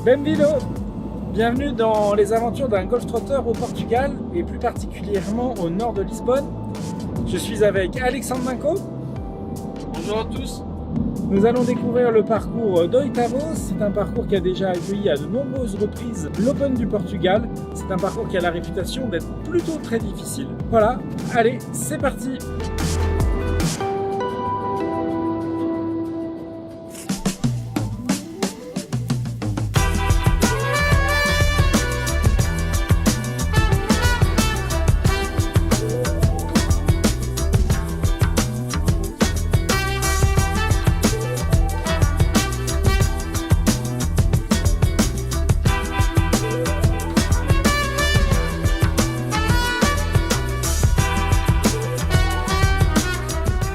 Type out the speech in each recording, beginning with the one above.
Bem-vindo! Bienvenue dans les aventures d'un golf trotteur au Portugal et plus particulièrement au nord de Lisbonne. Je suis avec Alexandre Manco. Bonjour à tous. Nous allons découvrir le parcours d'Oitavos. C'est un parcours qui a déjà accueilli à de nombreuses reprises l'Open du Portugal. C'est un parcours qui a la réputation d'être plutôt très difficile. Voilà, allez, c'est parti!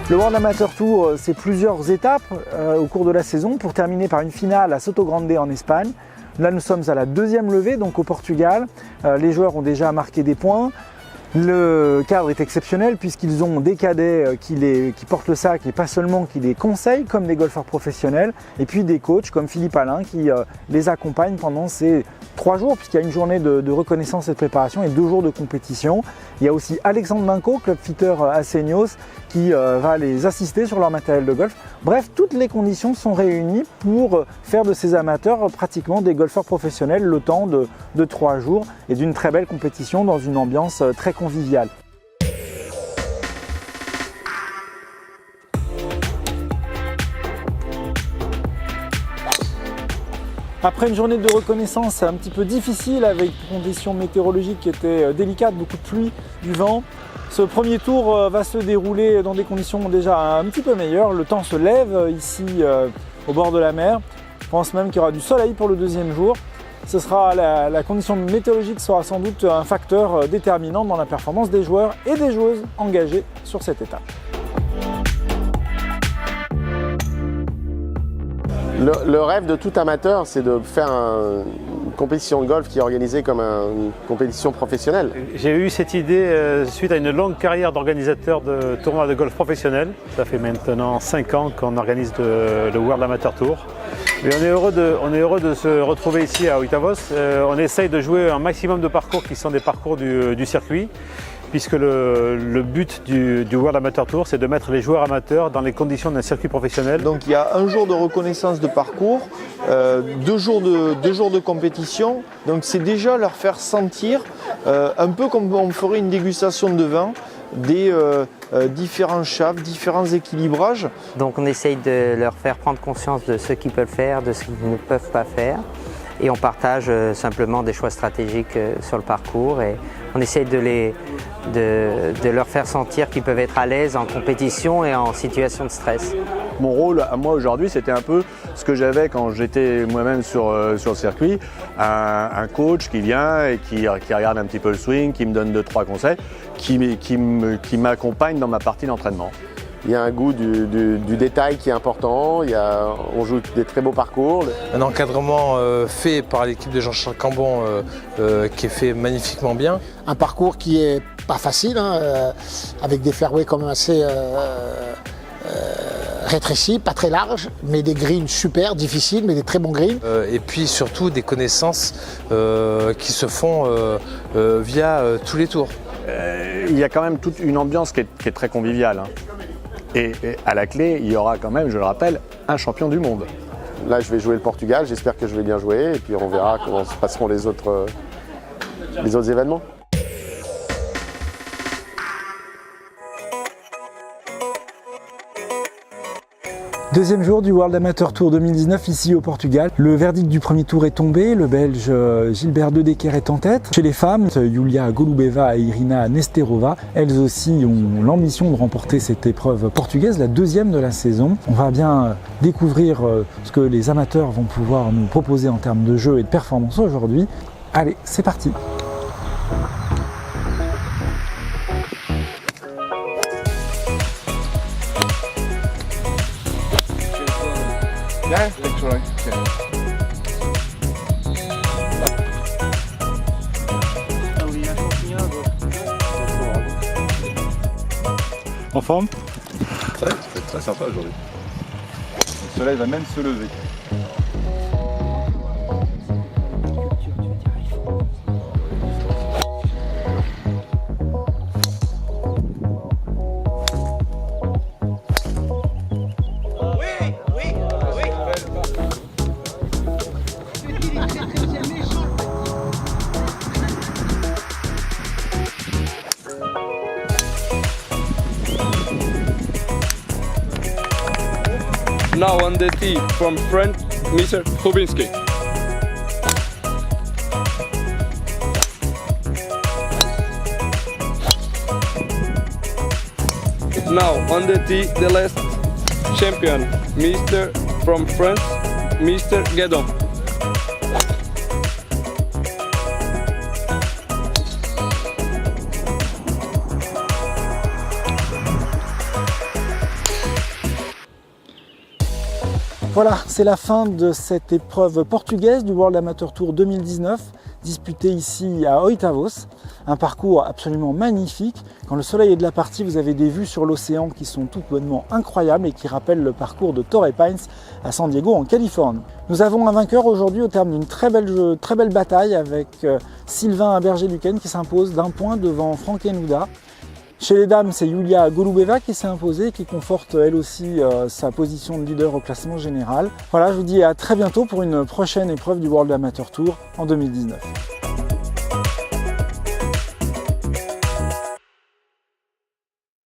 Le World Amateur Tour, c'est plusieurs étapes au cours de la saison pour terminer par une finale à Soto Grande en Espagne. Là, nous sommes à la deuxième levée, donc au Portugal. Les joueurs ont déjà marqué des points. Le cadre est exceptionnel puisqu'ils ont des cadets qui portent le sac et pas seulement qui les conseillent comme des golfeurs professionnels, et puis des coachs comme Philippe Alain qui les accompagnent pendant ces 3 jours, puisqu'il y a une journée de reconnaissance et de préparation et 2 jours de compétition. Il y a aussi Alexandre Manco, club fitter à Seignos, qui va les assister sur leur matériel de golf. Bref, toutes les conditions sont réunies pour faire de ces amateurs pratiquement des golfeurs professionnels le temps de 3 jours et d'une très belle compétition dans une ambiance très conviviale. Après une journée de reconnaissance un petit peu difficile avec des conditions météorologiques qui étaient délicates, beaucoup de pluie, du vent, ce premier tour va se dérouler dans des conditions déjà un petit peu meilleures. Le temps se lève ici au bord de la mer. Je pense même qu'il y aura du soleil pour le deuxième jour. La condition météorologique sera sans doute un facteur déterminant dans la performance des joueurs et des joueuses engagés sur cette étape. Le rêve de tout amateur, c'est de faire une compétition de golf qui est organisée comme une compétition professionnelle. J'ai eu cette idée suite à une longue carrière d'organisateur de tournois de golf professionnels. Ça fait maintenant 5 ans qu'on organise le World Amateur Tour. Et on est heureux de se retrouver ici à Oitavos. On essaye de jouer un maximum de parcours qui sont des parcours du circuit, puisque le but du World Amateur Tour, c'est de mettre les joueurs amateurs dans les conditions d'un circuit professionnel. Donc il y a un jour de reconnaissance de parcours, 2 jours de compétition. Donc c'est déjà leur faire sentir, un peu comme on ferait une dégustation de vin, des différents shafts, différents équilibrages. Donc on essaye de leur faire prendre conscience de ce qu'ils peuvent faire, de ce qu'ils ne peuvent pas faire. Et on partage simplement des choix stratégiques sur le parcours et on essaye de leur faire sentir qu'ils peuvent être à l'aise en compétition et en situation de stress. Mon rôle à moi aujourd'hui, c'était un peu ce que j'avais quand j'étais moi-même sur le circuit, un coach qui vient et qui regarde un petit peu le swing, qui me donne 2-3 conseils, qui m'accompagne dans ma partie d'entraînement. Il y a un goût du détail qui est important, on joue des très beaux parcours. Un encadrement fait par l'équipe de Jean-Charles Cambon qui est fait magnifiquement bien. Un parcours qui est pas facile, avec des fairways quand même assez rétrécis, pas très larges, mais des greens super difficiles, mais des très bons greens. Et puis surtout des connaissances qui se font via tous les tours. Il y a quand même toute une ambiance qui est très conviviale. Et à la clé, il y aura quand même, je le rappelle, un champion du monde. Là, je vais jouer le Portugal, j'espère que je vais bien jouer et puis on verra comment se passeront les autres événements. Deuxième jour du World Amateur Tour 2019 ici au Portugal. Le verdict du premier tour est tombé, le Belge Gilbert De Decker est en tête. Chez les femmes, Julia Golubeva et Irina Nesterova, elles aussi ont l'ambition de remporter cette épreuve portugaise, la deuxième de la saison. On va bien découvrir ce que les amateurs vont pouvoir nous proposer en termes de jeu et de performance aujourd'hui. Allez, c'est parti! Yeah, literally. Okay. En forme? Ça va être très sympa aujourd'hui. Le soleil va même se lever. Now on the tee from France, Mr. Hubinski. Now on the tee, the last champion, Mr. from France, Mr. Guedon. Voilà, c'est la fin de cette épreuve portugaise du World Amateur Tour 2019, disputée ici à Oitavos. Un parcours absolument magnifique. Quand le soleil est de la partie, vous avez des vues sur l'océan qui sont tout bonnement incroyables et qui rappellent le parcours de Torrey Pines à San Diego en Californie. Nous avons un vainqueur aujourd'hui au terme d'une très belle bataille avec Sylvain Berger-Duquesne qui s'impose d'1 point devant Franck Enouda. Chez les dames, c'est Yulia Golubeva qui s'est imposée et qui conforte elle aussi sa position de leader au classement général. Voilà, je vous dis à très bientôt pour une prochaine épreuve du World Amateur Tour en 2019.